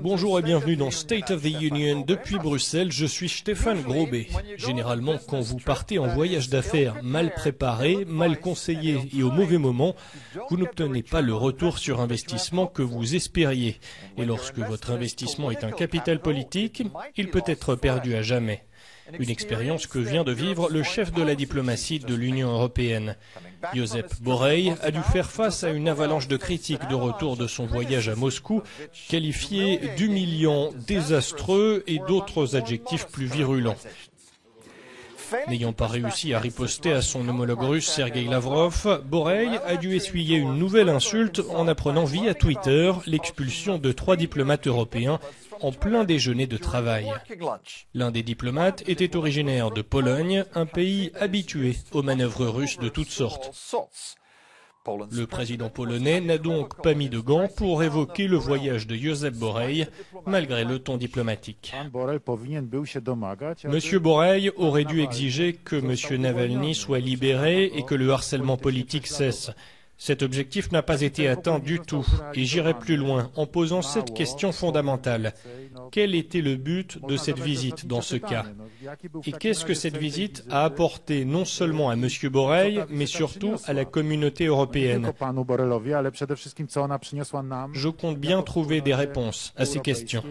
Bonjour et bienvenue dans State of the Union. Depuis Bruxelles, je suis Stéphane Grobet. Généralement, quand vous partez en voyage d'affaires mal préparé, mal conseillé et au mauvais moment, vous n'obtenez pas le retour sur investissement que vous espériez. Et lorsque votre investissement est un capital politique, il peut être perdu à jamais. Une expérience que vient de vivre le chef de la diplomatie de l'Union européenne. Josep Borrell a dû faire face à une avalanche de critiques de retour de son voyage à Moscou, qualifié d'humiliant, désastreux et d'autres adjectifs plus virulents. N'ayant pas réussi à riposter à son homologue russe Sergueï Lavrov, Borrell a dû essuyer une nouvelle insulte en apprenant via Twitter l'expulsion de 3 diplomates européens en plein déjeuner de travail. L'un des diplomates était originaire de Pologne, un pays habitué aux manœuvres russes de toutes sortes. Le président polonais n'a donc pas mis de gants pour évoquer le voyage de Josep Borrell, malgré le ton diplomatique. Monsieur Borrell aurait dû exiger que Monsieur Navalny soit libéré et que le harcèlement politique cesse. Cet objectif n'a pas été atteint du tout, et j'irai plus loin en posant cette question fondamentale. Quel était le but de cette visite dans ce cas? Et qu'est-ce que cette visite a apporté non seulement à M. Borrell, mais surtout à la communauté européenne? Je compte bien trouver des réponses à ces questions.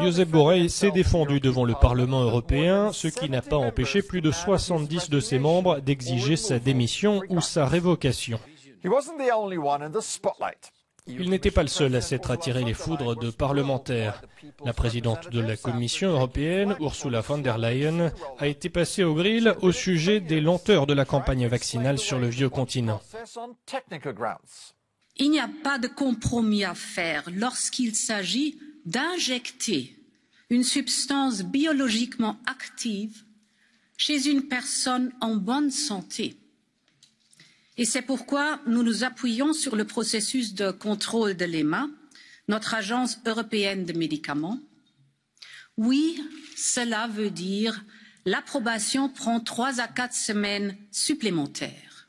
Josep Borrell s'est défendu devant le Parlement européen, ce qui n'a pas empêché plus de 70 de ses membres d'exiger sa démission ou sa révocation. Il n'était pas le seul à s'être attiré les foudres de parlementaires. La présidente de la Commission européenne, Ursula von der Leyen, a été passée au grill au sujet des lenteurs de la campagne vaccinale sur le vieux continent. Il n'y a pas de compromis à faire lorsqu'il s'agit d'injecter une substance biologiquement active chez une personne en bonne santé. Et c'est pourquoi nous nous appuyons sur le processus de contrôle de l'EMA, notre agence européenne de médicaments. Oui, cela veut dire l'approbation prend 3 à 4 semaines supplémentaires.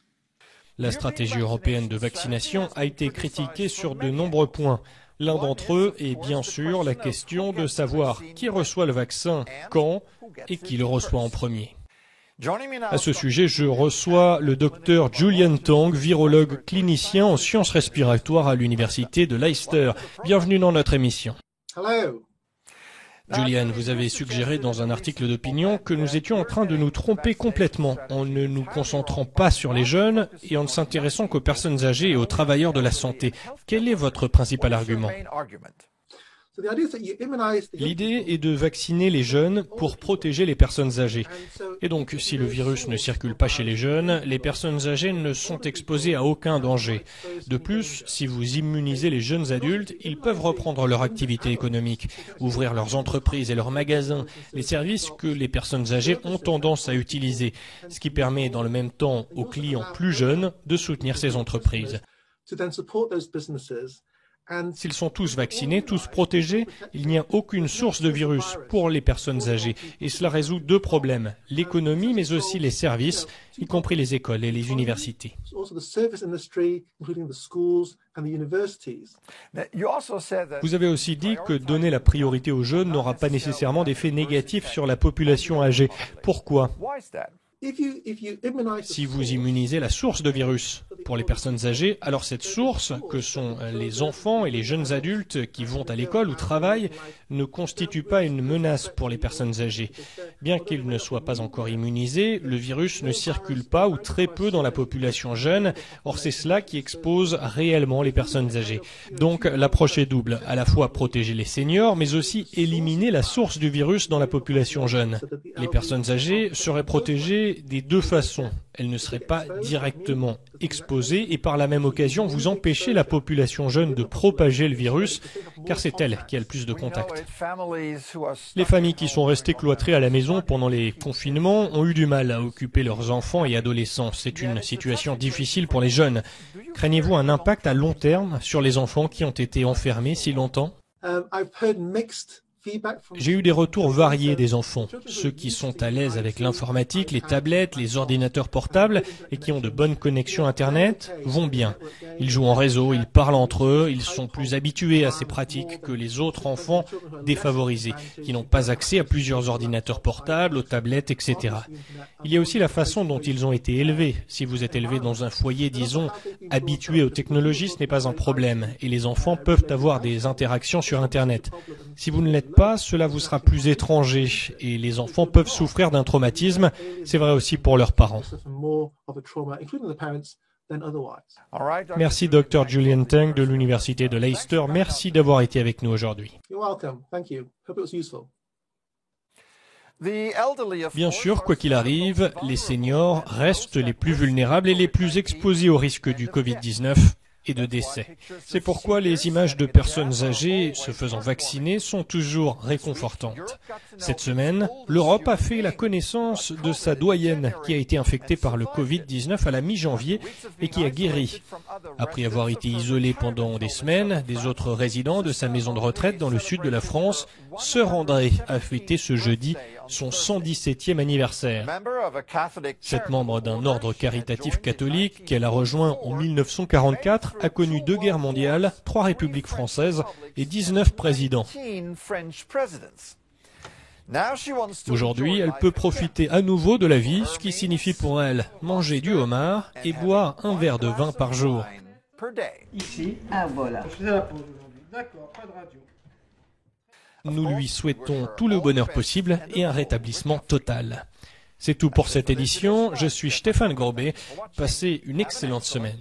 La stratégie européenne de vaccination a été critiquée sur de nombreux points. L'un d'entre eux est bien sûr la question de savoir qui reçoit le vaccin, quand et qui le reçoit en premier. À ce sujet, je reçois le docteur Julian Tong, virologue clinicien en sciences respiratoires à l'université de Leicester. Bienvenue dans notre émission. Julian, vous avez suggéré dans un article d'opinion que nous étions en train de nous tromper complètement en ne nous concentrant pas sur les jeunes et en ne s'intéressant qu'aux personnes âgées et aux travailleurs de la santé. Quel est votre principal argument? L'idée est de vacciner les jeunes pour protéger les personnes âgées. Et donc, si le virus ne circule pas chez les jeunes, les personnes âgées ne sont exposées à aucun danger. De plus, si vous immunisez les jeunes adultes, ils peuvent reprendre leur activité économique, ouvrir leurs entreprises et leurs magasins, les services que les personnes âgées ont tendance à utiliser, ce qui permet dans le même temps aux clients plus jeunes de soutenir ces entreprises. S'ils sont tous vaccinés, tous protégés, il n'y a aucune source de virus pour les personnes âgées. Et cela résout 2 problèmes, l'économie mais aussi les services, y compris les écoles et les universités. Vous avez aussi dit que donner la priorité aux jeunes n'aura pas nécessairement d'effet négatif sur la population âgée. Pourquoi ? Si vous immunisez la source de virus pour les personnes âgées, alors cette source, que sont les enfants et les jeunes adultes qui vont à l'école ou travaillent, ne constitue pas une menace pour les personnes âgées. Bien qu'ils ne soient pas encore immunisés, le virus ne circule pas ou très peu dans la population jeune. Or, c'est cela qui expose réellement les personnes âgées. Donc, l'approche est double, à la fois protéger les seniors, mais aussi éliminer la source du virus dans la population jeune. Les personnes âgées seraient protégées des 2 façons. Elles ne seraient pas directement exposées et par la même occasion vous empêchez la population jeune de propager le virus car c'est elle qui a le plus de contacts. Les familles qui sont restées cloîtrées à la maison pendant les confinements ont eu du mal à occuper leurs enfants et adolescents. C'est une situation difficile pour les jeunes. Craignez-vous un impact à long terme sur les enfants qui ont été enfermés si longtemps? J'ai eu des retours variés des enfants. Ceux qui sont à l'aise avec l'informatique, les tablettes, les ordinateurs portables et qui ont de bonnes connexions Internet vont bien. Ils jouent en réseau, ils parlent entre eux, ils sont plus habitués à ces pratiques que les autres enfants défavorisés, qui n'ont pas accès à plusieurs ordinateurs portables, aux tablettes, etc. Il y a aussi la façon dont ils ont été élevés. Si vous êtes élevé dans un foyer, disons, habitué aux technologies, ce n'est pas un problème et les enfants peuvent avoir des interactions sur Internet. Si vous ne l'êtes pas, cela vous sera plus étranger et les enfants peuvent souffrir d'un traumatisme. C'est vrai aussi pour leurs parents. Merci Dr Julian Tang de l'Université de Leicester. Merci d'avoir été avec nous aujourd'hui. Bien sûr, quoi qu'il arrive, les seniors restent les plus vulnérables et les plus exposés au risque du Covid-19 et de décès. C'est pourquoi les images de personnes âgées se faisant vacciner sont toujours réconfortantes. Cette semaine, l'Europe a fait la connaissance de sa doyenne qui a été infectée par le Covid-19 à la mi-janvier et qui a guéri. Après avoir été isolée pendant des semaines, des autres résidents de sa maison de retraite dans le sud de la France, Sœur André a fêté ce jeudi son 117e anniversaire. Cette membre d'un ordre caritatif catholique qu'elle a rejoint en 1944 a connu 2 guerres mondiales, 3 républiques françaises et 19 présidents. Aujourd'hui, elle peut profiter à nouveau de la vie, ce qui signifie pour elle manger du homard et boire un verre de vin par jour. Ici. Ah voilà. D'accord, pas de radio. Nous lui souhaitons tout le bonheur possible et un rétablissement total. C'est tout pour cette édition. Je suis Stéphane Grobet. Passez une excellente semaine.